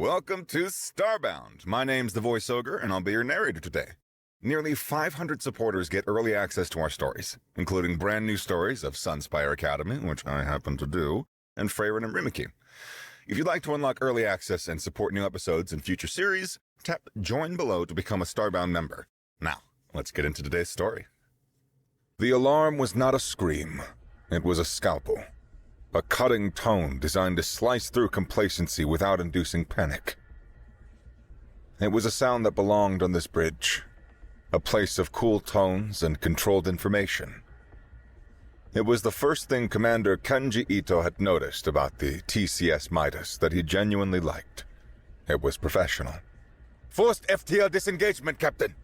Welcome to Starbound. My name's the Voice Ogre, and I'll be your narrator today. Nearly 500 supporters get early access to our stories, including brand new stories of Sunspire Academy, which I happen to do, and Freyren and Rimiki. If you'd like to unlock early access and support new episodes and future series, tap Join below to become a Starbound member. Now, let's get into today's story. The alarm was not a scream. It was a scalpel. A cutting tone designed to slice through complacency without inducing panic. It was a sound that belonged on this bridge, a place of cool tones and controlled information. It was the first thing Commander Kenji Ito had noticed about the TCS Midas that he genuinely liked. It was professional. "Forced FTL disengagement, Captain!"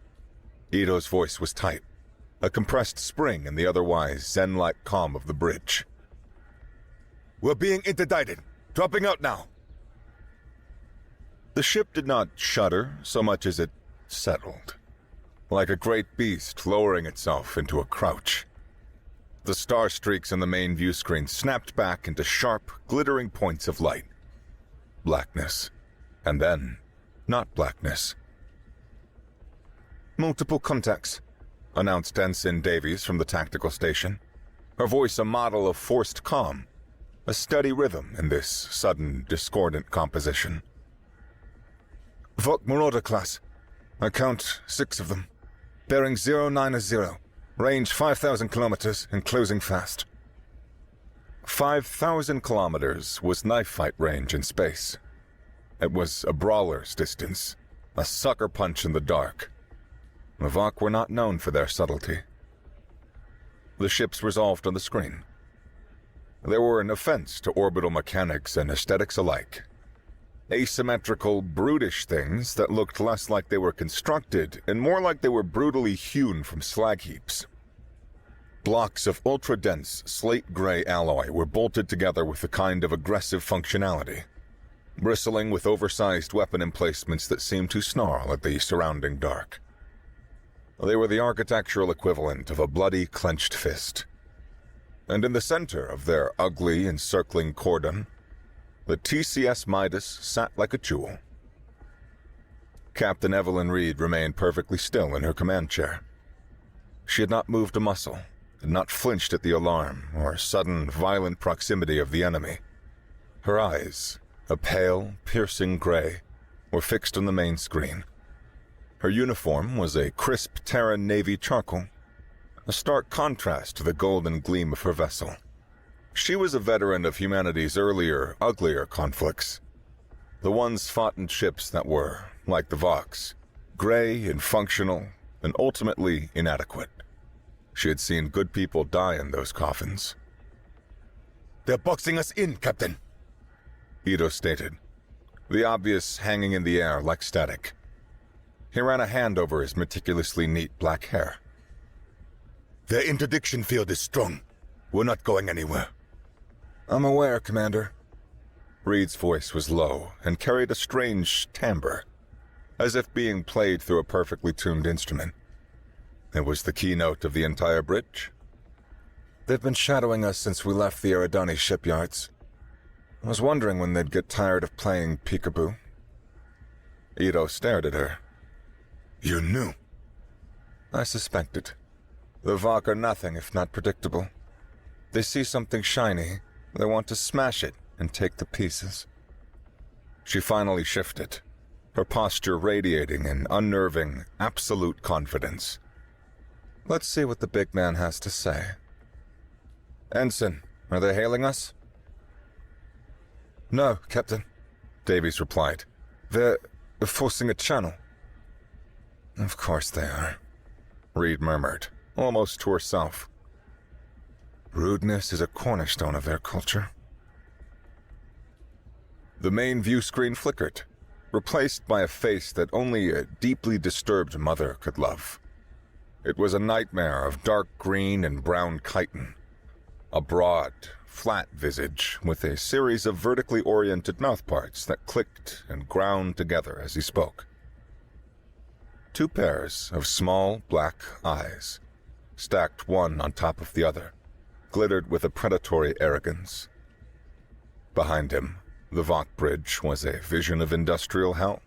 Ito's voice was tight, a compressed spring in the otherwise zen-like calm of the bridge. "We're being interdicted. Dropping out now." The ship did not shudder so much as it settled, like a great beast lowering itself into a crouch. The star streaks on the main view screen snapped back into sharp, glittering points of light. Blackness. And then, not blackness. "Multiple contacts," announced Ensign Davies from the tactical station, her voice a model of forced calm, a steady rhythm in this sudden, discordant composition. "Vok Marauder class. I count 6 of them. Bearing 090. Range 5,000 kilometers and closing fast." 5,000 kilometers was knife fight range in space. It was a brawler's distance, a sucker punch in the dark. The Vok were not known for their subtlety. The ships resolved on the screen. They were an offense to orbital mechanics and aesthetics alike. Asymmetrical, brutish things that looked less like they were constructed and more like they were brutally hewn from slag heaps. Blocks of ultra-dense, slate-gray alloy were bolted together with a kind of aggressive functionality, bristling with oversized weapon emplacements that seemed to snarl at the surrounding dark. They were the architectural equivalent of a bloody, clenched fist. And in the center of their ugly, encircling cordon, the TCS Midas sat like a jewel. Captain Evelyn Reed remained perfectly still in her command chair. She had not moved a muscle, had not flinched at the alarm or sudden, violent proximity of the enemy. Her eyes, a pale, piercing gray, were fixed on the main screen. Her uniform was a crisp Terran Navy charcoal, a stark contrast to the golden gleam of her vessel. She was a veteran of humanity's earlier, uglier conflicts. The ones fought in ships that were, like the Vox, gray and functional and ultimately inadequate. She had seen good people die in those coffins. "They're boxing us in, Captain," Ito stated, the obvious hanging in the air like static. He ran a hand over his meticulously neat black hair. "Their interdiction field is strong. We're not going anywhere." "I'm aware, Commander." Reed's voice was low and carried a strange timbre, as if being played through a perfectly tuned instrument. It was the keynote of the entire bridge. "They've been shadowing us since we left the Eridani shipyards. I was wondering when they'd get tired of playing peekaboo." Ito stared at her. "You knew?" "I suspected. The Vok are nothing if not predictable. They see something shiny, they want to smash it and take the pieces." She finally shifted, her posture radiating an unnerving, absolute confidence. "Let's see what the big man has to say." "Ensign, are they hailing us?" "No, Captain," Davies replied. They're forcing a channel." "Of course they are," Reed murmured, almost to herself. "Rudeness is a cornerstone of their culture." The main view screen flickered, replaced by a face that only a deeply disturbed mother could love. It was a nightmare of dark green and brown chitin, a broad, flat visage with a series of vertically oriented mouthparts that clicked and ground together as he spoke. 2 pairs of small black eyes, stacked one on top of the other, glittered with a predatory arrogance. Behind him, The Vok Bridge was a vision of industrial hell.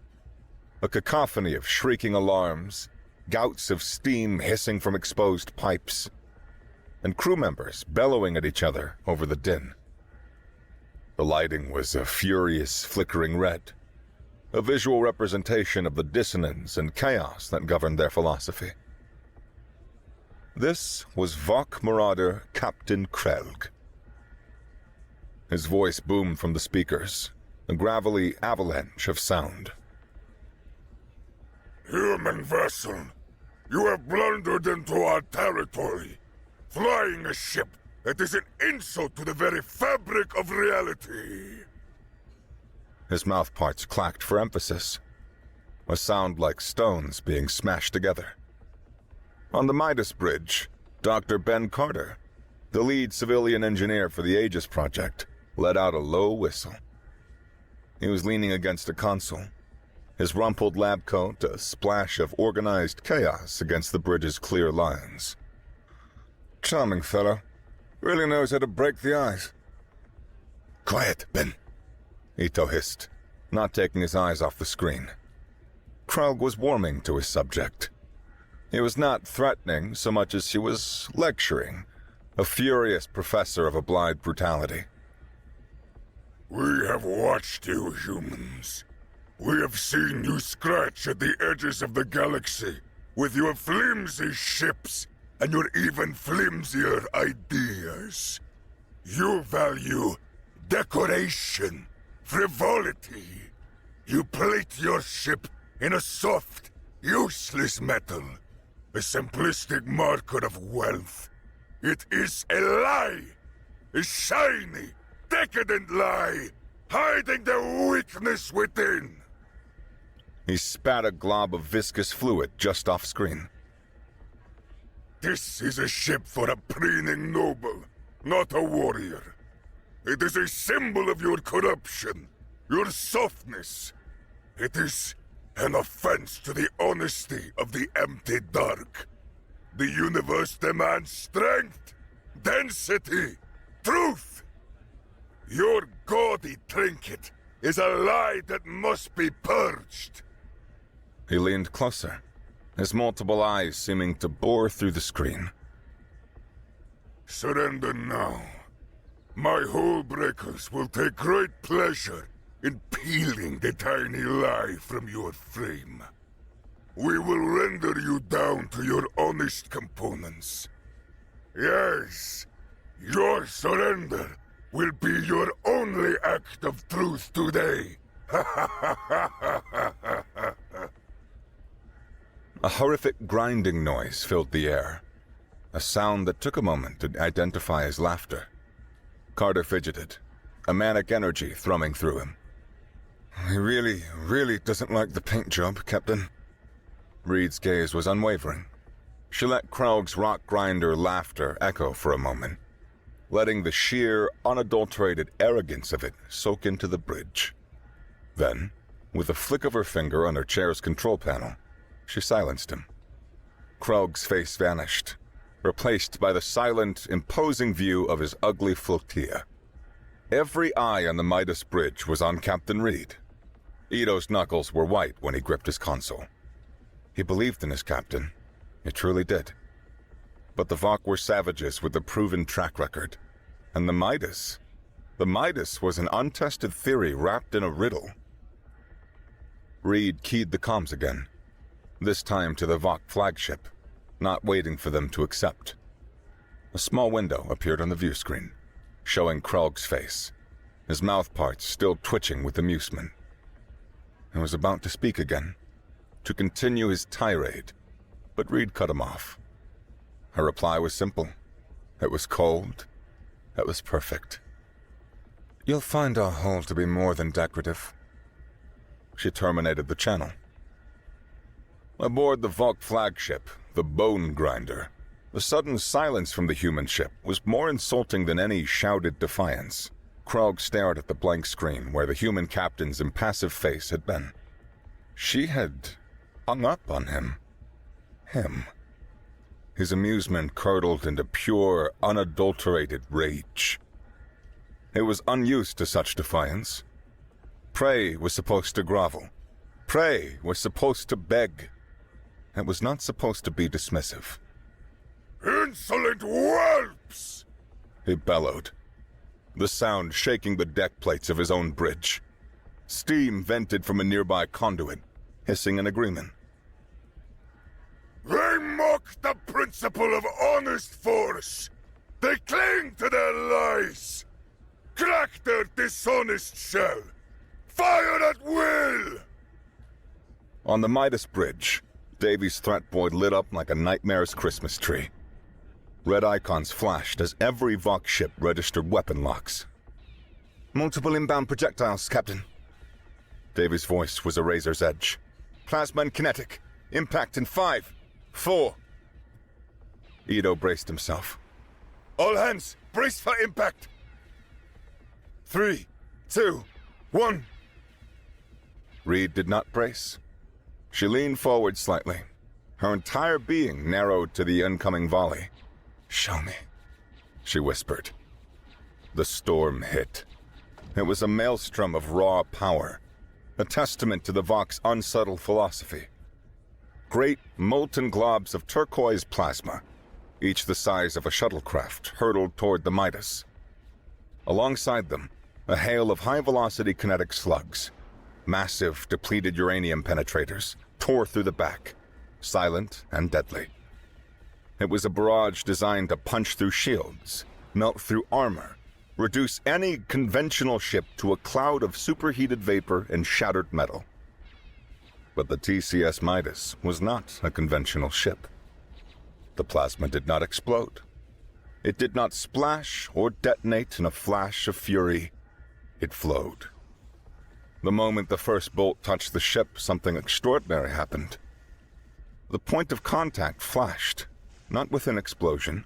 A cacophony of shrieking alarms, gouts of steam hissing from exposed pipes, and crew members bellowing at each other over the din. The lighting was a furious, flickering red, a visual representation of the dissonance and chaos that governed their philosophy. This was Vok Marauder Captain Krelg. His voice boomed from the speakers, a gravelly avalanche of sound. Human vessel, you have blundered into our territory, flying a ship that is an insult to the very fabric of reality. His mouthparts clacked for emphasis, a sound like stones being smashed together. On the Midas Bridge, Dr. Ben Carter, the lead civilian engineer for the Aegis project, let out a low whistle. He was leaning against a console, his rumpled lab coat a splash of organized chaos against the bridge's clear lines. Charming fellow. Really knows how to break the ice. Quiet, Ben, Ito hissed, not taking his eyes off the screen. Krelg was warming to his subject. He was not threatening so much as he was lecturing, a furious professor of applied brutality. We have watched you, humans. We have seen you scratch at the edges of the galaxy with your flimsy ships and your even flimsier ideas. You value decoration, frivolity. You plate your ship in a soft, useless metal, a simplistic marker of wealth. It is a lie, a shiny, decadent lie, hiding the weakness within. He spat a glob of viscous fluid just off screen. This is a ship for a preening noble, not a warrior. It is a symbol of your corruption, your softness. It is an offense to the honesty of the empty dark. The universe demands strength, density, truth. Your gaudy trinket is a lie that must be purged. He leaned closer, his multiple eyes seeming to bore through the screen. Surrender now. My hull-breakers will take great pleasure in peeling the tiny lie from your frame. We will render you down to your honest components. Yes, your surrender will be your only act of truth today. A horrific grinding noise filled the air, a sound that took a moment to identify as laughter. Carter fidgeted, a manic energy thrumming through him. He really doesn't like the paint job, Captain. Reed's gaze was unwavering. She let Krelg's rock grinder laughter echo for a moment, letting the sheer, unadulterated arrogance of it soak into the bridge. Then, with a flick of her finger on her chair's control panel, she silenced him. Krelg's face vanished, replaced by the silent, imposing view of his ugly flotilla. Every eye on the Midas Bridge was on Captain Reed. Ito's knuckles were white when he gripped his console. He believed in his captain. He truly did. But the Vok were savages with a proven track record. And the Midas was an untested theory wrapped in a riddle. Reed keyed the comms again, this time to the Vok flagship, not waiting for them to accept. A small window appeared on the view screen, showing Krelg's face, his mouthparts still twitching with amusement. He was about to speak again, to continue his tirade, but Reed cut him off. Her reply was simple. It was cold. It was perfect. You'll find our hull to be more than decorative. She terminated the channel. Aboard the Vok flagship, the Bone Grinder, the sudden silence from the human ship was more insulting than any shouted defiance. Krelg stared at the blank screen where the human captain's impassive face had been. She had hung up on him. Him. His amusement curdled into pure, unadulterated rage. It was unused to such defiance, Prey was supposed to grovel. Prey was supposed to beg. It was not supposed to be dismissive. Insolent whelps! He bellowed, the sound shaking the deck plates of his own bridge. Steam vented from a nearby conduit, hissing in agreement. They mock the principle of honest force. They cling to their lies. Crack their dishonest shell. Fire at will! On the Midas Bridge, Davy's threat board lit up like a nightmare's Christmas tree. Red icons flashed as every Vox ship registered weapon locks. Multiple inbound projectiles, Captain. Davy's voice was a razor's edge. Plasma and kinetic. Impact in 5, 4. Ito braced himself. All hands, brace for impact! 3, 2, 1. Reed did not brace. She leaned forward slightly. Her entire being narrowed to the incoming volley. "Show me," she whispered. The storm hit. It was a maelstrom of raw power, a testament to the Vox unsubtle philosophy. Great, molten globs of turquoise plasma, each the size of a shuttlecraft, hurtled toward the Midas. Alongside them, a hail of high-velocity kinetic slugs, massive, depleted uranium penetrators, tore through the back, silent and deadly. It was a barrage designed to punch through shields, melt through armor, reduce any conventional ship to a cloud of superheated vapor and shattered metal. But the TCS Midas was not a conventional ship. The plasma did not explode. It did not splash or detonate in a flash of fury. It flowed. The moment the first bolt touched the ship, something extraordinary happened. The point of contact flashed, not with an explosion,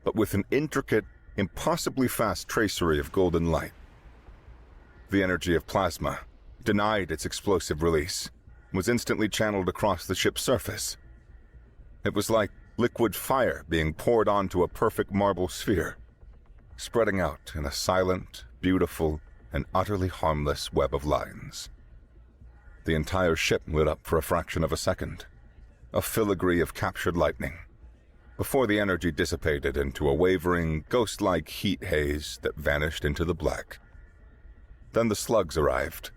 but with an intricate, impossibly fast tracery of golden light. The energy of plasma, denied its explosive release, was instantly channeled across the ship's surface. It was like liquid fire being poured onto a perfect marble sphere, spreading out in a silent, beautiful, and utterly harmless web of lines. The entire ship lit up for a fraction of a second, a filigree of captured lightning, before the energy dissipated into a wavering, ghost-like heat haze that vanished into the black. Then the slugs arrived.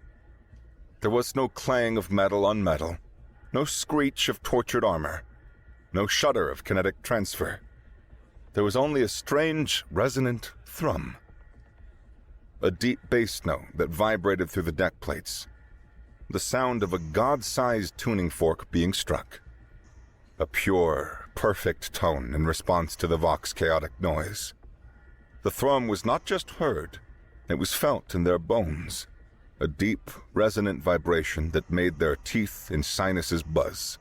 There was no clang of metal on metal, no screech of tortured armor, no shudder of kinetic transfer. There was only a strange, resonant thrum. A deep bass note that vibrated through the deck plates. The sound of a god-sized tuning fork being struck. A pure, perfect tone in response to the Vox chaotic noise. The thrum was not just heard, it was felt in their bones. A deep, resonant vibration that made their teeth and sinuses buzz.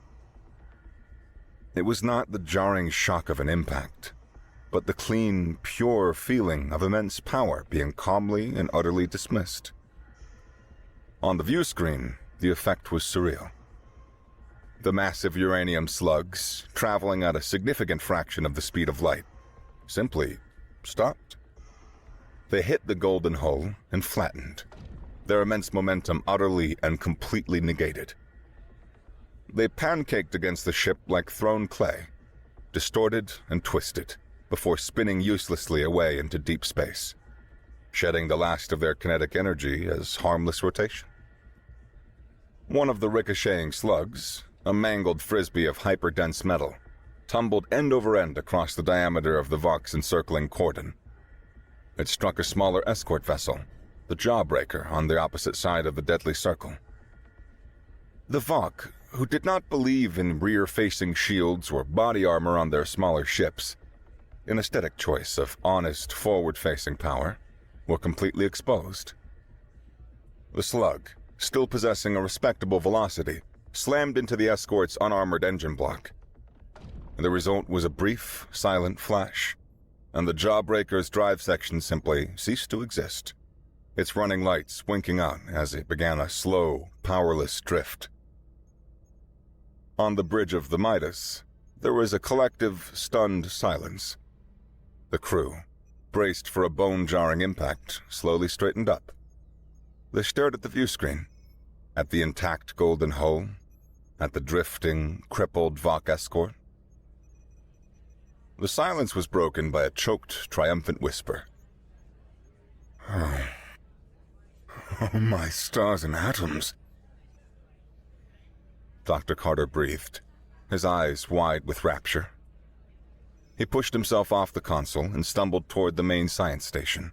It was not the jarring shock of an impact, but the clean, pure feeling of immense power being calmly and utterly dismissed. On the view screen, the effect was surreal. The massive uranium slugs, traveling at a significant fraction of the speed of light, simply stopped. They hit the golden hull and flattened, their immense momentum utterly and completely negated. They pancaked against the ship like thrown clay, distorted and twisted, before spinning uselessly away into deep space, shedding the last of their kinetic energy as harmless rotation. One of the ricocheting slugs, a mangled frisbee of hyperdense metal, tumbled end over end across the diameter of the Vox encircling cordon. It struck a smaller escort vessel, the Jawbreaker, on the opposite side of the deadly circle. The Vox, who did not believe in rear-facing shields or body armor on their smaller ships, an aesthetic choice of honest, forward-facing power, were completely exposed. The slug, still possessing a respectable velocity, slammed into the escort's unarmored engine block. The result was a brief, silent flash, and the Jawbreaker's drive section simply ceased to exist, its running lights winking out as it began a slow, powerless drift. On the bridge of the Midas, there was a collective, stunned silence. The crew, braced for a bone-jarring impact, slowly straightened up. They stared at the view screen, at the intact golden hull, at the drifting, crippled Vok escort. The silence was broken by a choked, triumphant whisper. Oh, my stars and atoms. Dr. Carter breathed, his eyes wide with rapture. He pushed himself off the console and stumbled toward the main science station,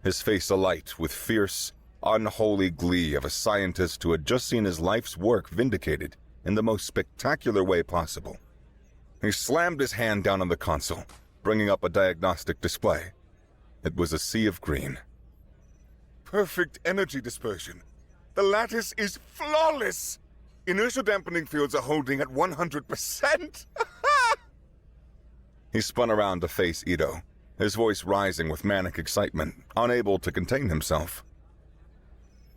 his face alight with fierce, unholy glee of a scientist who had just seen his life's work vindicated in the most spectacular way possible. He slammed his hand down on the console, bringing up a diagnostic display. It was a sea of green. Perfect energy dispersion. The lattice is flawless. Inertial dampening fields are holding at 100%. He spun around to face Ito, his voice rising with manic excitement, unable to contain himself.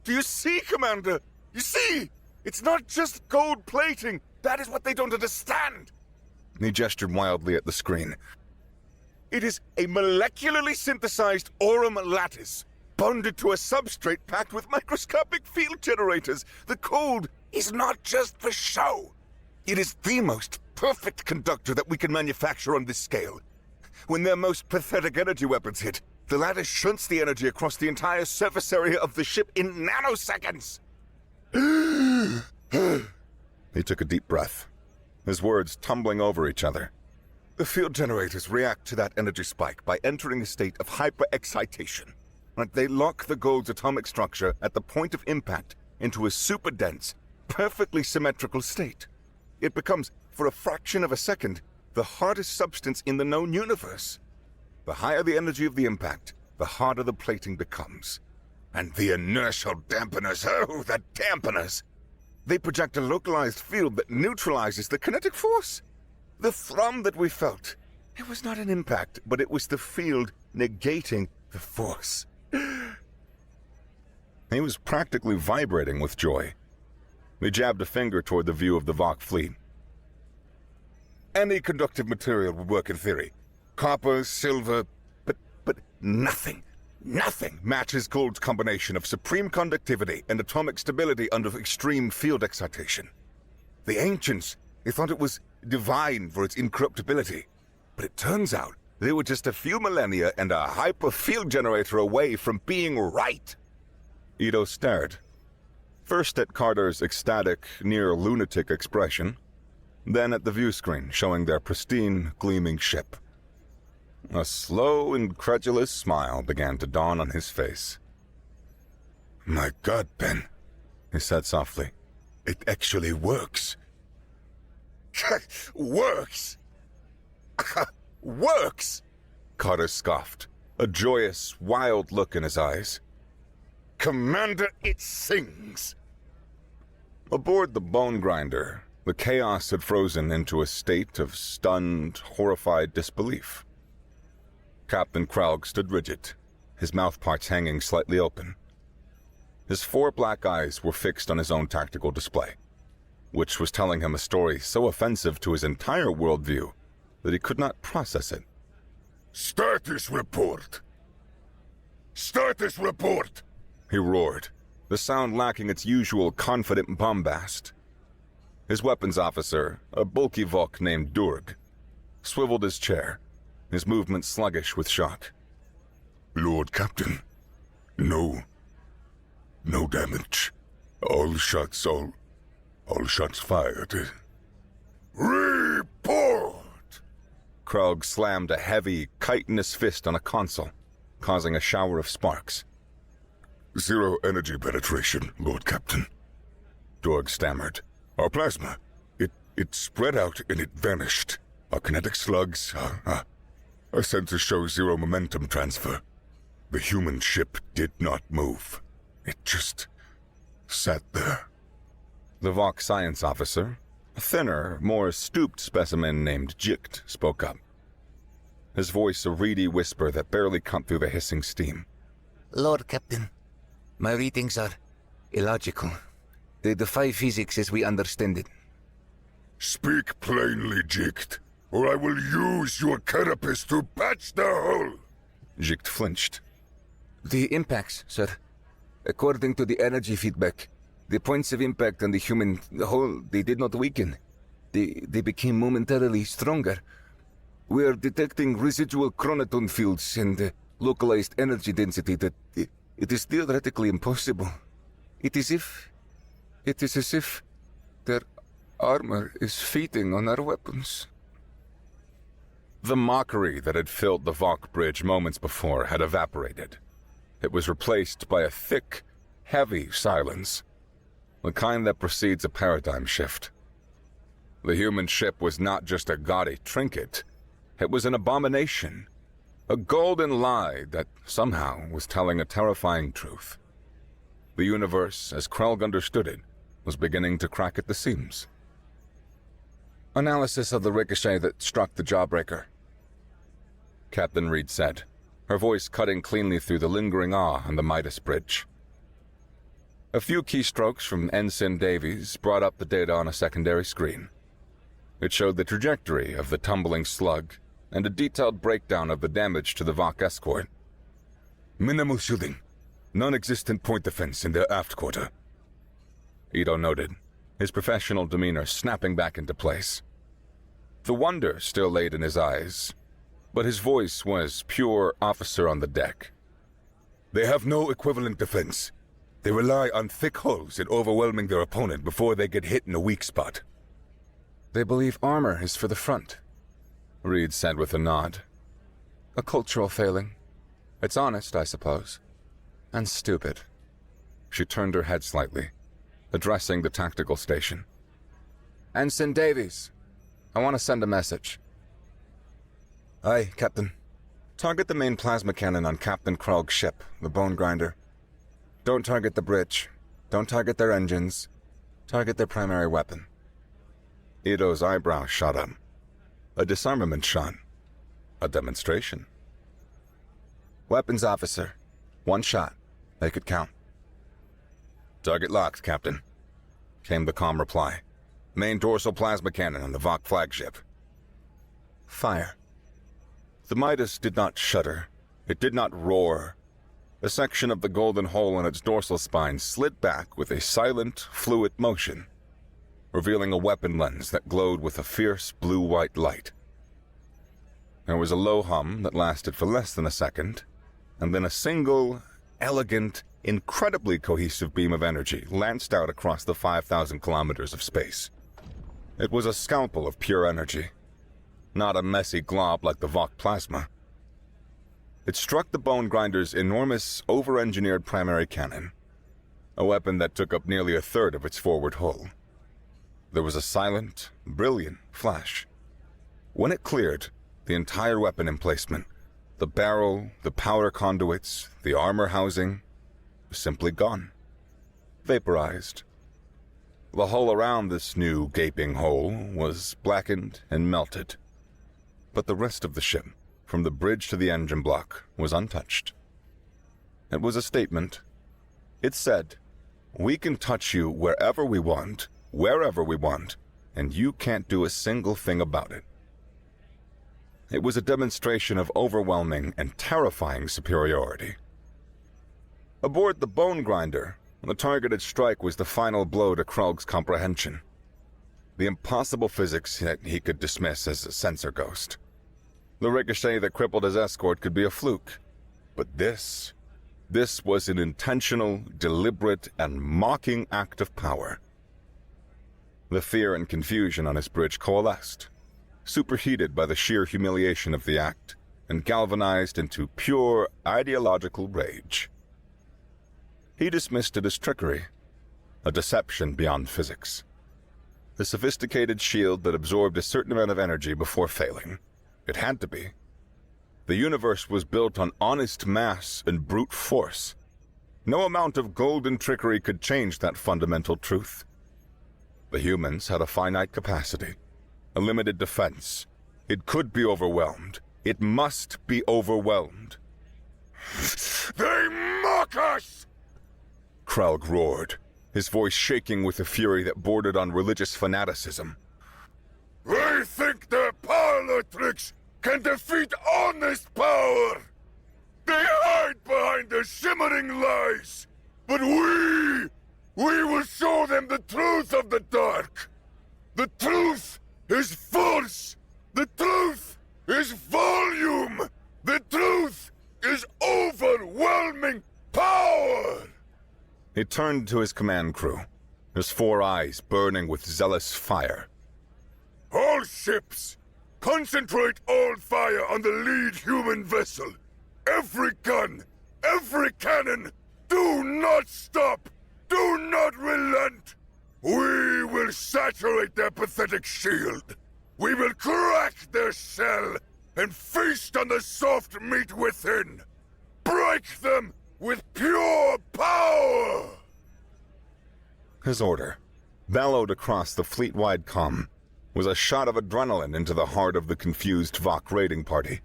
Do you see, Commander? You see? It's not just gold plating. That is what they don't understand. He gestured wildly at the screen. It is a molecularly synthesized aurum lattice, bonded to a substrate packed with microscopic field generators. The code is not just for show. It is the most perfect conductor that we can manufacture on this scale. When their most pathetic energy weapons hit, the lattice shunts the energy across the entire surface area of the ship in nanoseconds. He took a deep breath, his words tumbling over each other. The field generators react to that energy spike by entering a state of hyperexcitation. They lock the gold's atomic structure at the point of impact into a super-dense, perfectly symmetrical state. It becomes, for a fraction of a second, the hardest substance in the known universe. The higher the energy of the impact, the harder the plating becomes. And the inertial dampeners, oh, the dampeners! They project a localized field that neutralizes the kinetic force. The thrum that we felt, it was not an impact, but it was the field negating the force. He was practically vibrating with joy. He jabbed a finger toward the view of the Vok fleet. Any conductive material would work in theory. Copper, silver, but nothing matches gold's combination of supreme conductivity and atomic stability under extreme field excitation. The ancients, they thought it was divine for its incorruptibility, but it turns out they were just a few millennia and a hyper field generator away from being right. Ito stared, first at Carter's ecstatic, near-lunatic expression, then at the view screen showing their pristine, gleaming ship. A slow, incredulous smile began to dawn on his face. My God, Ben, he said softly. It actually works. Works? Works? Carter scoffed, a joyous, wild look in his eyes. Commander, it sings. Aboard the bone grinder, the chaos had frozen into a state of stunned, horrified disbelief. Captain Kralg stood rigid, his mouthparts hanging slightly open. His 4 black eyes were fixed on his own tactical display, which was telling him a story so offensive to his entire worldview that he could not process it. Status report! Status report! He roared, the sound lacking its usual confident bombast. His weapons officer, a bulky Vok named Durg, swiveled his chair, his movement sluggish with shock. Lord Captain, no damage. All shots fired. Report! Krog slammed a heavy, chitinous fist on a console, causing a shower of sparks. Zero energy penetration, Lord Captain. Durg stammered. Our plasma, it spread out and it vanished. Our kinetic slugs, our sensors show zero momentum transfer. The human ship did not move. It just sat there. The Vok science officer, a thinner, more stooped specimen named Jikt, spoke up. His voice a reedy whisper that barely cut through the hissing steam. Lord Captain, my readings are illogical. They defy physics as we understand it. Speak plainly, Jikt, or I will use your carapace to patch the hole. Jikt flinched. The impacts, sir. According to the energy feedback, the points of impact on the human hull, they did not weaken. They became momentarily stronger. We are detecting residual chronotone fields and localized energy density that it is theoretically impossible. It is as if their armor is feeding on our weapons. The mockery that had filled the Valk bridge moments before had evaporated. It was replaced by a thick, heavy silence, the kind that precedes a paradigm shift. The human ship was not just a gaudy trinket, it was an abomination, a golden lie that somehow was telling a terrifying truth. The universe, as Krelg understood it, was beginning to crack at the seams. Analysis of the ricochet that struck the jawbreaker, Captain Reed said, her voice cutting cleanly through the lingering awe on the Midas Bridge. A few keystrokes from Ensign Davies brought up the data on a secondary screen. It showed the trajectory of the tumbling slug and a detailed breakdown of the damage to the Valk escort. Minimal shielding. Non-existent point defense in their aft quarter. Ito noted, his professional demeanor snapping back into place. The wonder still laid in his eyes, but his voice was pure officer on the deck. They have no equivalent defense. They rely on thick hulls in overwhelming their opponent before they get hit in a weak spot. They believe armor is for the front, Reed said with a nod. A cultural failing. It's honest, I suppose. And stupid. She turned her head slightly, addressing the tactical station. Ensign Davies, I want to send a message. Aye, Captain. Target the main plasma cannon on Captain Krog's ship, the Bone Grinder. Don't target the bridge. Don't target their engines. Target their primary weapon. Ito's eyebrows shot up. A disarmament shot. A demonstration. Weapons officer. 1 shot. Make it count. Target locked, Captain, came the calm reply. Main dorsal plasma cannon on the Valk flagship. Fire. The Midas did not shudder. It did not roar. A section of the golden hole in its dorsal spine slid back with a silent, fluid motion, revealing a weapon lens that glowed with a fierce blue-white light. There was a low hum that lasted for less than a second, and then a single, elegant, incredibly cohesive beam of energy lanced out across the 5,000 kilometers of space. It was a scalpel of pure energy, not a messy glob like the Valk plasma. It struck the Bone Grinder's enormous, over-engineered primary cannon, a weapon that took up nearly a third of its forward hull. There was a silent, brilliant flash. When it cleared, the entire weapon emplacement, the barrel, the powder conduits, the armor housing, was simply gone. Vaporized. The hull around this new gaping hole was blackened and melted, but the rest of the ship, from the bridge to the engine block, was untouched. It was a statement. It said, "We can touch you wherever we want, wherever we want, and you can't do a single thing about it." It was a demonstration of overwhelming and terrifying superiority. Aboard the Bone Grinder, the targeted strike was the final blow to Krog's comprehension. The impossible physics that he could dismiss as a sensor ghost. The ricochet that crippled his escort could be a fluke. But this was an intentional, deliberate, and mocking act of power. The fear and confusion on his bridge coalesced, superheated by the sheer humiliation of the act, and galvanized into pure ideological rage. He dismissed it as trickery, a deception beyond physics. The sophisticated shield that absorbed a certain amount of energy before failing. It had to be. The universe was built on honest mass and brute force. No amount of golden trickery could change that fundamental truth. The humans had a finite capacity, a limited defense. It could be overwhelmed. It must be overwhelmed. They mock us! Krelg roared, his voice shaking with a fury that bordered on religious fanaticism. They think their parlor tricks can defeat honest power! They hide behind the shimmering lies! But we will show them the truth of the dark. The truth is force. The truth is volume. The truth is overwhelming power. He turned to his command crew, his 4 eyes burning with zealous fire. All ships, concentrate all fire on the lead human vessel. Every gun, every cannon, do not stop! Do not relent! We will saturate their pathetic shield. We will crack their shell and feast on the soft meat within. Break them with pure power! His order, bellowed across the fleet-wide comm, was a shot of adrenaline into the heart of the confused Vok raiding party.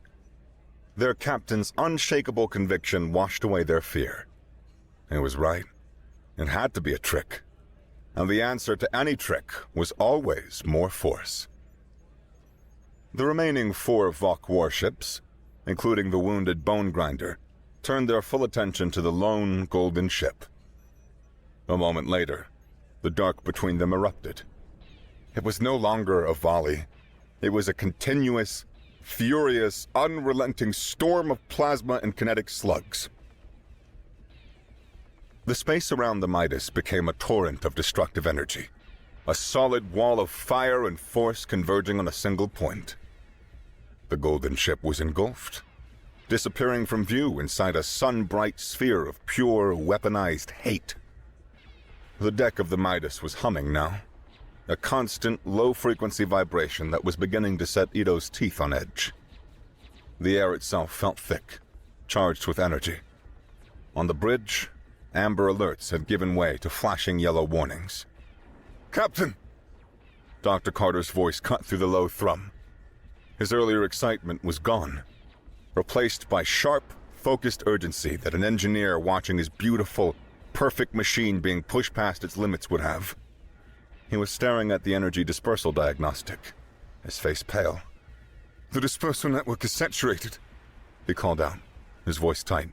Their captain's unshakable conviction washed away their fear. It was right. It had to be a trick. And the answer to any trick was always more force. The remaining 4 Vok warships, including the wounded Bone Grinder, turned their full attention to the lone golden ship. A moment later, the dark between them erupted. It was no longer a volley. It was a continuous, furious, unrelenting storm of plasma and kinetic slugs. The space around the Midas became a torrent of destructive energy, a solid wall of fire and force converging on a single point. The golden ship was engulfed, disappearing from view inside a sun-bright sphere of pure, weaponized hate. The deck of the Midas was humming now, a constant, low-frequency vibration that was beginning to set Ito's teeth on edge. The air itself felt thick, charged with energy. On the bridge, amber alerts had given way to flashing yellow warnings. "Captain!" Dr. Carter's voice cut through the low thrum. His earlier excitement was gone, replaced by sharp, focused urgency that an engineer watching his beautiful, perfect machine being pushed past its limits would have. He was staring at the energy dispersal diagnostic, his face pale. "The dispersal network is saturated," he called out, his voice tight.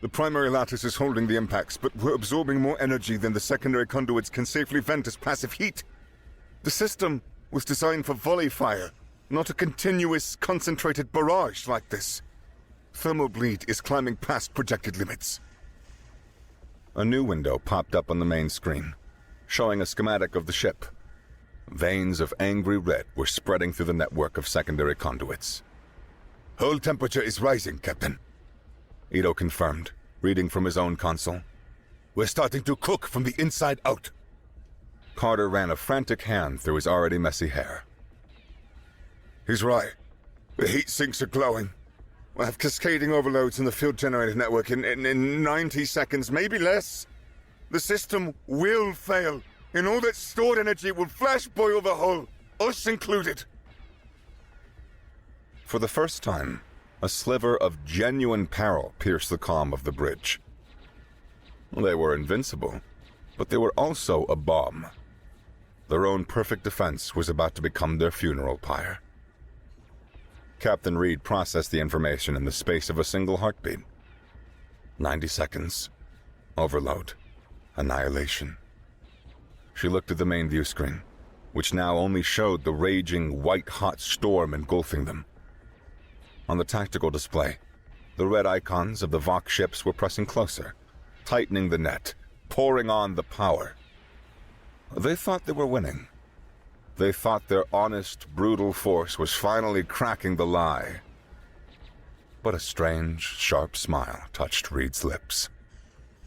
"The primary lattice is holding the impacts, but we're absorbing more energy than the secondary conduits can safely vent as passive heat. The system was designed for volley fire, not a continuous, concentrated barrage like this. Thermal bleed is climbing past projected limits." A new window popped up on the main screen, showing a schematic of the ship. Veins of angry red were spreading through the network of secondary conduits. "Hull temperature is rising, Captain," Ito confirmed, reading from his own console. "We're starting to cook from the inside out." Carter ran a frantic hand through his already messy hair. "He's right. The heat sinks are glowing. We'll have cascading overloads in the field generator network in 90 seconds, maybe less. The system will fail, and all that stored energy will flash boil the hull, us included." For the first time, a sliver of genuine peril pierced the calm of the bridge. They were invincible, but they were also a bomb. Their own perfect defense was about to become their funeral pyre. Captain Reed processed the information in the space of a single heartbeat. 90 seconds. Overload. Annihilation. She looked at the main view screen, which now only showed the raging, white-hot storm engulfing them. On the tactical display, the red icons of the Vok ships were pressing closer, tightening the net, pouring on the power. They thought they were winning. They thought their honest, brutal force was finally cracking the lie. But a strange, sharp smile touched Reed's lips.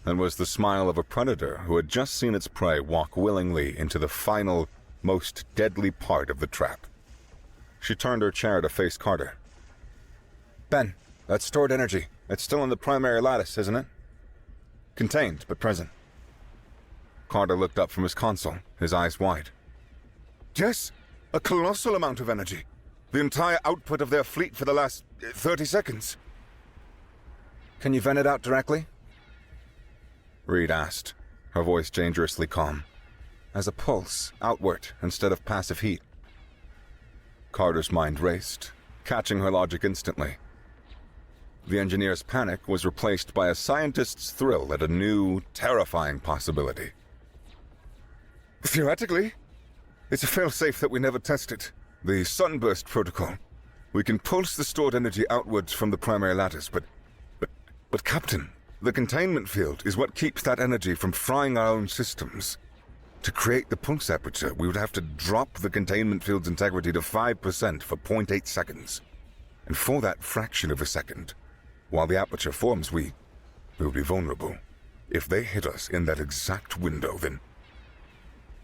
It was the smile of a predator who had just seen its prey walk willingly into the final, most deadly part of the trap. She turned her chair to face Carter. "Ben, that's stored energy. It's still in the primary lattice, isn't it? Contained, but present." Carter looked up from his console, his eyes wide. "Yes, a colossal amount of energy. The entire output of their fleet for the last 30 seconds. Can you vent it out directly?" Reed asked, her voice dangerously calm. "As a pulse, outward, instead of passive heat." Carter's mind raced, catching her logic instantly. The engineer's panic was replaced by a scientist's thrill at a new, terrifying possibility. Theoretically, it's a failsafe that we never tested. The sunburst protocol. We can pulse the stored energy outwards from the primary lattice, but Captain, the containment field is what keeps that energy from frying our own systems. To create the pulse aperture, we would have to drop the containment field's integrity to 5% for 0.8 seconds. And for that fraction of a second, while the aperture forms, we will be vulnerable. If they hit us in that exact window, then...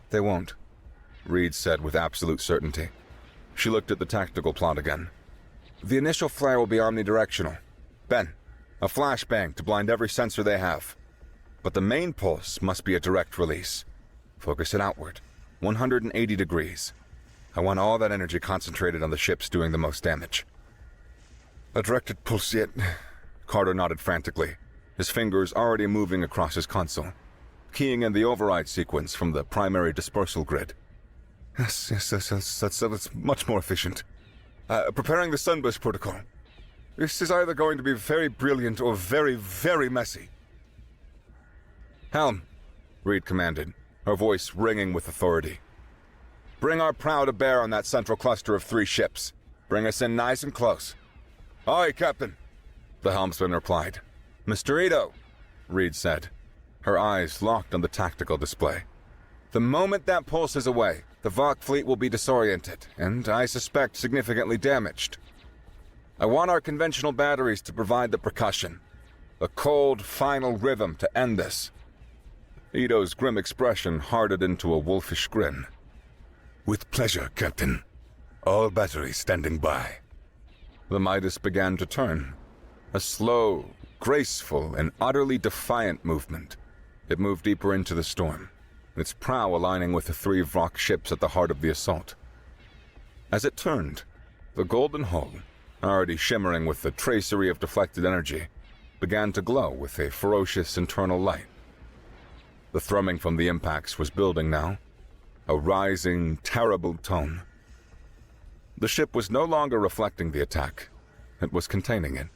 They won't, Reed said with absolute certainty. She looked at the tactical plot again. The initial flare will be omnidirectional. Ben, a flashbang to blind every sensor they have. But the main pulse must be a direct release. Focus it outward, 180 degrees. I want all that energy concentrated on the ships doing the most damage. A directed pulse yet... Carter nodded frantically, his fingers already moving across his console, keying in the override sequence from the primary dispersal grid. Yes, that's much more efficient. Preparing the sunburst protocol. This is either going to be very brilliant or very, very messy. Helm, Reed commanded, her voice ringing with authority. Bring our prow to bear on that central cluster of 3 ships. Bring us in nice and close. Aye, Captain, the helmsman replied. Mr. Ito, Reed said, her eyes locked on the tactical display. The moment that pulse is away, the Vok fleet will be disoriented, and I suspect significantly damaged. I want our conventional batteries to provide the percussion, a cold, final rhythm to end this. Ito's grim expression hardened into a wolfish grin. With pleasure, Captain. All batteries standing by. The Midas began to turn. A slow, graceful, and utterly defiant movement. It moved deeper into the storm, its prow aligning with the 3 Vok ships at the heart of the assault. As it turned, the golden hull, already shimmering with the tracery of deflected energy, began to glow with a ferocious internal light. The thrumming from the impacts was building now, a rising, terrible tone. The ship was no longer reflecting the attack. It was containing it,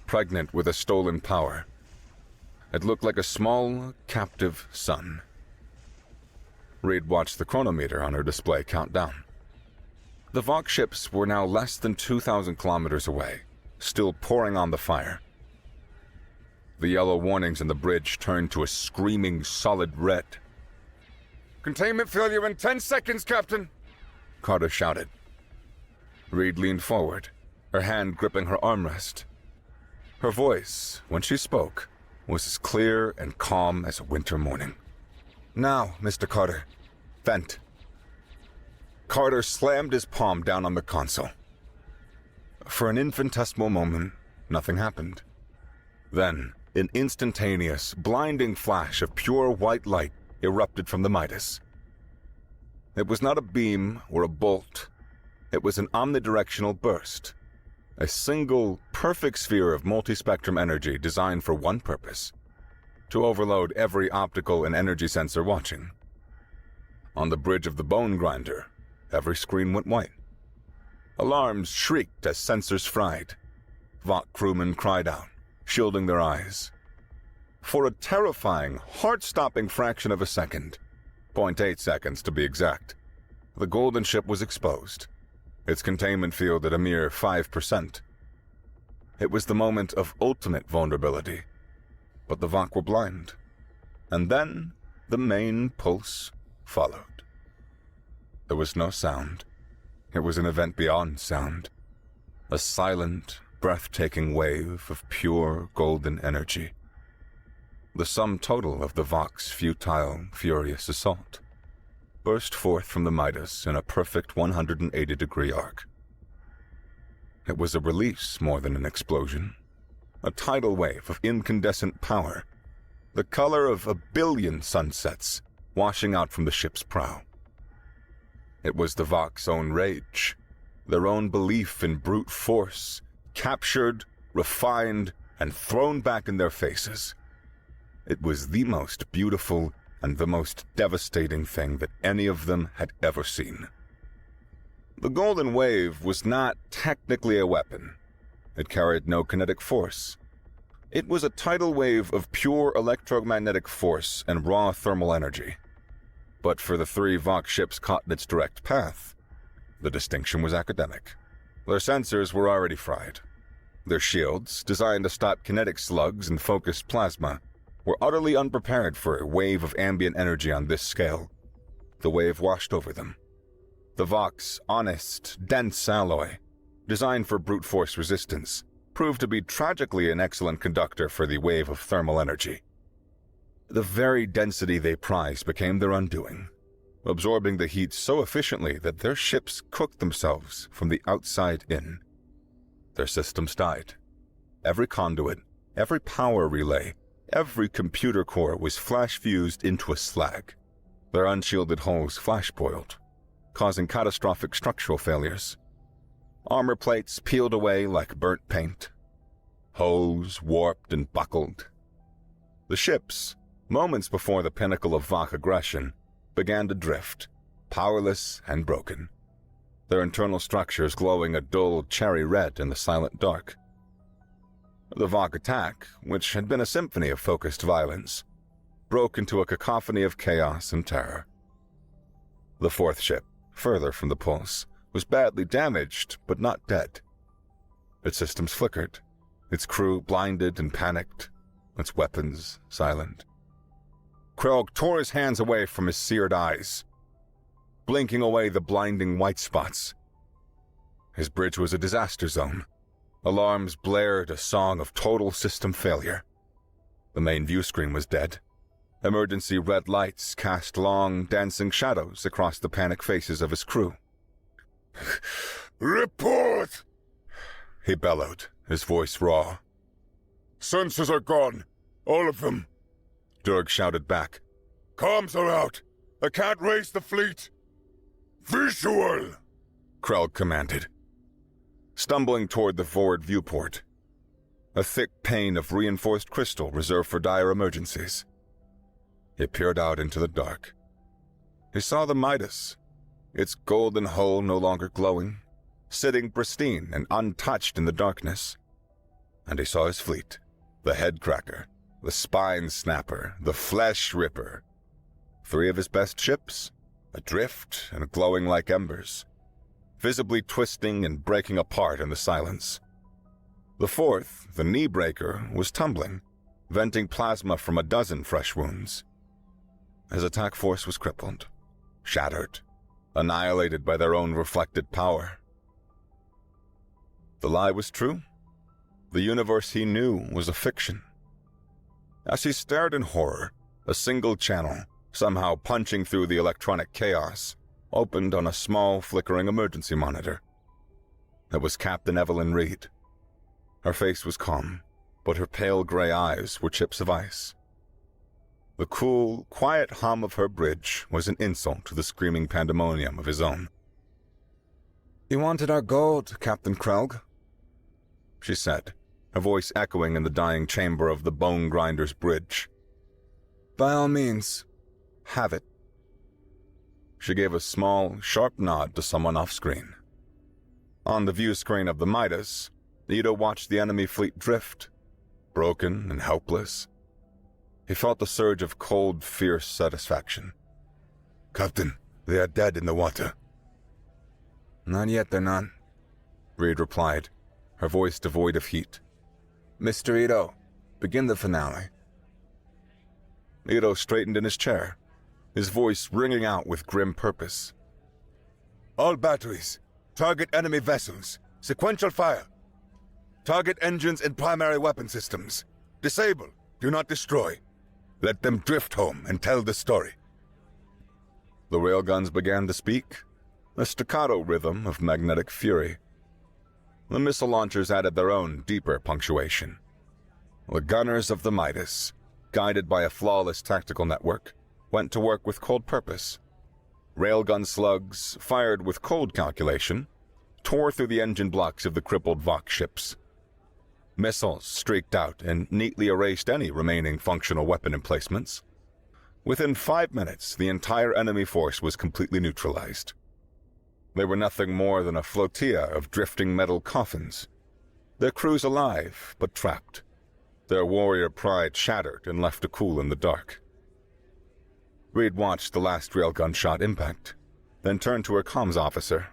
pregnant with a stolen power. It looked like a small, captive sun. Reed watched the chronometer on her display count down. The Vok ships were now less than 2,000 kilometers away, still pouring on the fire. The yellow warnings in the bridge turned to a screaming solid red. Containment failure in 10 seconds, Captain! Carter shouted. Reed leaned forward, her hand gripping her armrest. Her voice, when she spoke, was as clear and calm as a winter morning. Now, Mr. Carter. Vent. Carter slammed his palm down on the console. For an infinitesimal moment, nothing happened. Then, an instantaneous, blinding flash of pure white light erupted from the Midas. It was not a beam or a bolt. It was an omnidirectional burst. A single, perfect sphere of multispectrum energy designed for one purpose: to overload every optical and energy sensor watching. On the bridge of the bone grinder, every screen went white. Alarms shrieked as sensors fried. Vok crewmen cried out, shielding their eyes. For a terrifying, heart-stopping fraction of a second, 0.8 seconds to be exact, the golden ship was exposed, its containment field at a mere 5%. It was the moment of ultimate vulnerability, but the Vok were blind. And then the main pulse followed. There was no sound. It was an event beyond sound. A silent, breathtaking wave of pure golden energy. The sum total of the Vok's futile, furious assault burst forth from the Midas in a perfect 180-degree arc. It was a release more than an explosion. A tidal wave of incandescent power, the color of 1 billion sunsets, washing out from the ship's prow. It was the Vok's own rage, their own belief in brute force, captured, refined, and thrown back in their faces. It was the most beautiful and the most devastating thing that any of them had ever seen. The Golden Wave was not technically a weapon. it carried no kinetic force. It was a tidal wave of pure electromagnetic force and raw thermal energy. But for the 3 Vox ships caught in its direct path, the distinction was academic. Their sensors were already fried. Their shields, designed to stop kinetic slugs and focused plasma, were utterly unprepared for a wave of ambient energy on this scale. The wave washed over them. The Vox honest, dense alloy, designed for brute force resistance, proved to be tragically an excellent conductor for the wave of thermal energy. The very density they prized became their undoing, absorbing the heat so efficiently that their ships cooked themselves from the outside in. Their systems died. Every conduit, every power relay, every computer core was flash-fused into a slag. Their unshielded hulls flash-boiled, causing catastrophic structural failures. Armor plates peeled away like burnt paint. Hulls warped and buckled. The ships, moments before the pinnacle of Vox aggression, began to drift, powerless and broken, their internal structures glowing a dull cherry red in the silent dark. The Vox attack, which had been a symphony of focused violence, broke into a cacophony of chaos and terror. The 4th ship, further from the pulse, was badly damaged but not dead. Its systems flickered, its crew blinded and panicked, its weapons silent. Krog tore his hands away from his seared eyes, blinking away the blinding white spots. His bridge was a disaster zone. Alarms blared a song of total system failure. The main view screen was dead. Emergency red lights cast long, dancing shadows across the panicked faces of his crew. Report! He bellowed, his voice raw. Sensors are gone. All of them. Durg shouted back. Comms are out. I can't raise the fleet. Visual! Krell commanded, stumbling toward the forward viewport, a thick pane of reinforced crystal reserved for dire emergencies. He peered out into the dark. He saw the Midas, its golden hull no longer glowing, sitting pristine and untouched in the darkness. And he saw his fleet, the Headcracker, the Spine Snapper, the Flesh Ripper. 3 of his best ships, adrift and glowing like embers, visibly twisting and breaking apart in the silence. The 4th, the Kneebreaker, was tumbling, venting plasma from a dozen fresh wounds. His attack force was crippled, shattered, annihilated by their own reflected power. The lie was true. The universe he knew was a fiction. As he stared in horror, a single channel, somehow punching through the electronic chaos, opened on a small, flickering emergency monitor. It was Captain Evelyn Reed. Her face was calm, but her pale gray eyes were chips of ice. The cool, quiet hum of her bridge was an insult to the screaming pandemonium of his own. "You wanted our gold, Captain Krelg," she said, her voice echoing in the dying chamber of the Bone Grinder's bridge. "By all means, have it." She gave a small, sharp nod to someone off-screen. On the view screen of the Midas, Ito watched the enemy fleet drift, broken and helpless. He felt a surge of cold, fierce satisfaction. Captain, they are dead in the water. "Not yet, they're not," Reed replied, her voice devoid of heat. "Mr. Ito, begin the finale." Ito straightened in his chair, his voice ringing out with grim purpose. All batteries. Target enemy vessels. Sequential fire. Target engines and primary weapon systems. Disable. Do not destroy. Let them drift home and tell the story. The railguns began to speak, a staccato rhythm of magnetic fury. The missile launchers added their own deeper punctuation. The gunners of the Midas, guided by a flawless tactical network, went to work with cold purpose. Railgun slugs, fired with cold calculation, tore through the engine blocks of the crippled Vox ships. Missiles streaked out and neatly erased any remaining functional weapon emplacements. Within 5 minutes, the entire enemy force was completely neutralized. They were nothing more than a flotilla of drifting metal coffins. Their crews alive, but trapped. Their warrior pride shattered and left to cool in the dark. Reed watched the last railgun shot impact, then turned to her comms officer.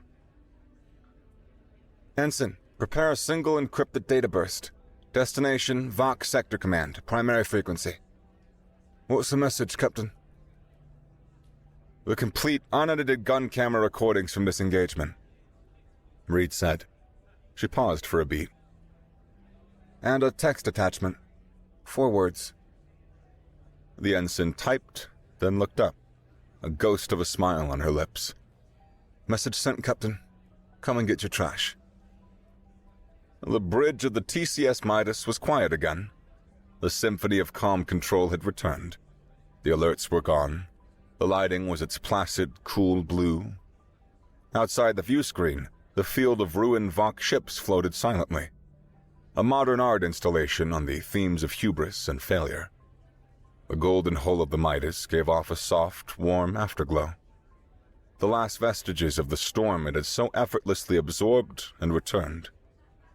Ensign, prepare a single encrypted data burst. Destination, Vox Sector Command, primary frequency. What's the message, Captain? The complete, unedited gun camera recordings from this engagement, Reed said. She paused for a beat. And a text attachment. 4 words. The ensign typed, then looked up, a ghost of a smile on her lips. Message sent, Captain. Come and get your trash. The bridge of the TCS Midas was quiet again. The symphony of calm control had returned. The alerts were gone. The lighting was its placid, cool blue. Outside the view screen, the field of ruined Vox ships floated silently. A modern art installation on the themes of hubris and failure. The golden hull of the Midas gave off a soft, warm afterglow. The last vestiges of the storm it had so effortlessly absorbed and returned.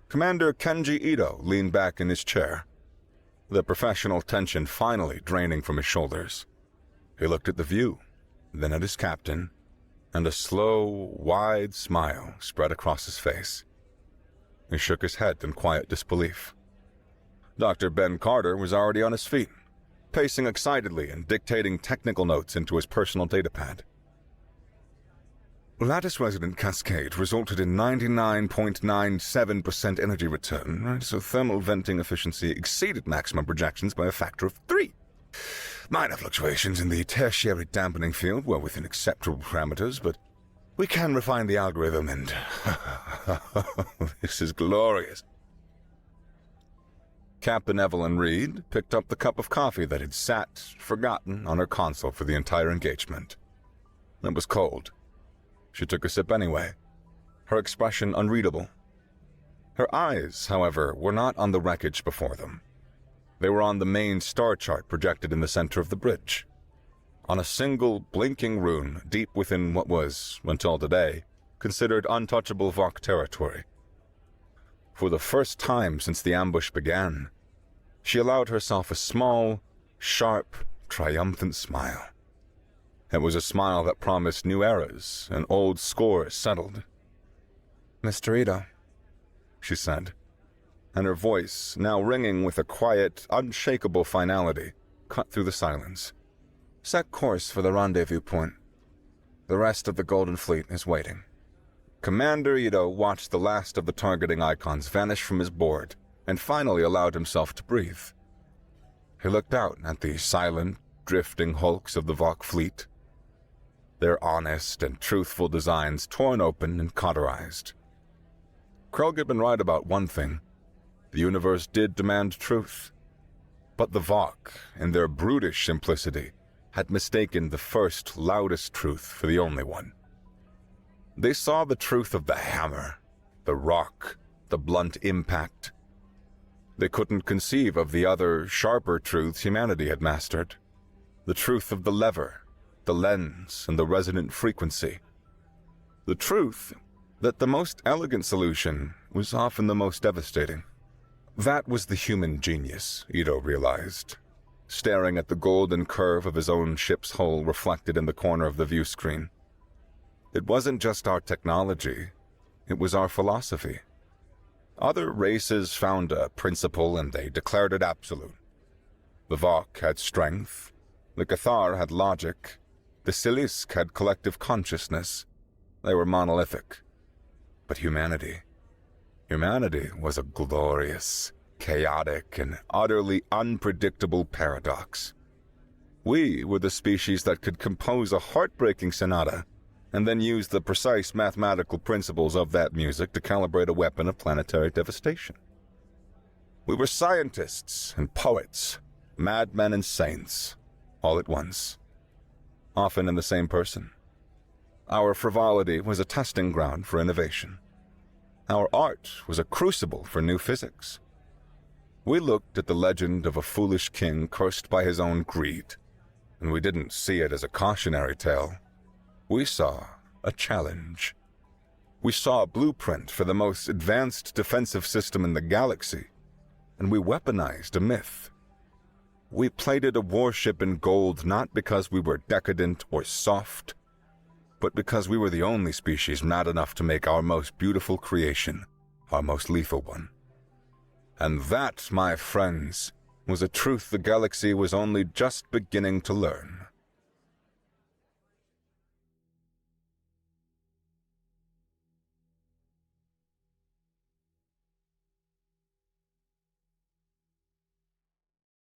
Commander Kenji Ito leaned back in his chair, the professional tension finally draining from his shoulders. He looked at the view, then at his captain, and a slow, wide smile spread across his face. He shook his head in quiet disbelief. Dr. Ben Carter was already on his feet, pacing excitedly and dictating technical notes into his personal datapad. Lattice resonant cascade resulted in 99.97% energy return, right? So thermal venting efficiency exceeded maximum projections by a factor of 3. Minor fluctuations in the tertiary dampening field were within acceptable parameters, but we can refine the algorithm and... this is glorious. Captain Evelyn Reed picked up the cup of coffee that had sat, forgotten, on her console for the entire engagement. It was cold. She took a sip anyway, her expression unreadable. Her eyes, however, were not on the wreckage before them. They were on the main star chart projected in the center of the bridge, on a single blinking rune deep within what was, until today, considered untouchable Vox territory. For the first time since the ambush began, she allowed herself a small, sharp, triumphant smile. It was a smile that promised new eras and old scores settled. Mr. Ito, she said, and her voice, now ringing with a quiet, unshakable finality, cut through the silence. Set course for the rendezvous point. The rest of the Golden Fleet is waiting. Commander Ito watched the last of the targeting icons vanish from his board and finally allowed himself to breathe. He looked out at the silent, drifting hulks of the Vox fleet, their honest and truthful designs torn open and cauterized. Krog had been right about one thing. The universe did demand truth. But the Vox, in their brutish simplicity, had mistaken the first, loudest truth for the only one. They saw the truth of the hammer, the rock, the blunt impact. They couldn't conceive of the other, sharper truths humanity had mastered. The truth of the lever, the lens, and the resonant frequency. The truth that the most elegant solution was often the most devastating. That was the human genius, Ito realized, staring at the golden curve of his own ship's hull reflected in the corner of the view screen. It wasn't just our technology, it was our philosophy. Other races found a principle and they declared it absolute. The Vox had strength, the Cathar had logic, the Silisk had collective consciousness. They were monolithic. But humanity was a glorious, chaotic, and utterly unpredictable paradox. We were the species that could compose a heartbreaking sonata and then use the precise mathematical principles of that music to calibrate a weapon of planetary devastation. We were scientists and poets, madmen and saints, all at once, often in the same person. Our frivolity was a testing ground for innovation. Our art was a crucible for new physics. We looked at the legend of a foolish king cursed by his own greed, and we didn't see it as a cautionary tale. We saw a challenge. We saw a blueprint for the most advanced defensive system in the galaxy, and we weaponized a myth. We plated a warship in gold not because we were decadent or soft, but because we were the only species mad enough to make our most beautiful creation our most lethal one. And that, my friends, was a truth the galaxy was only just beginning to learn.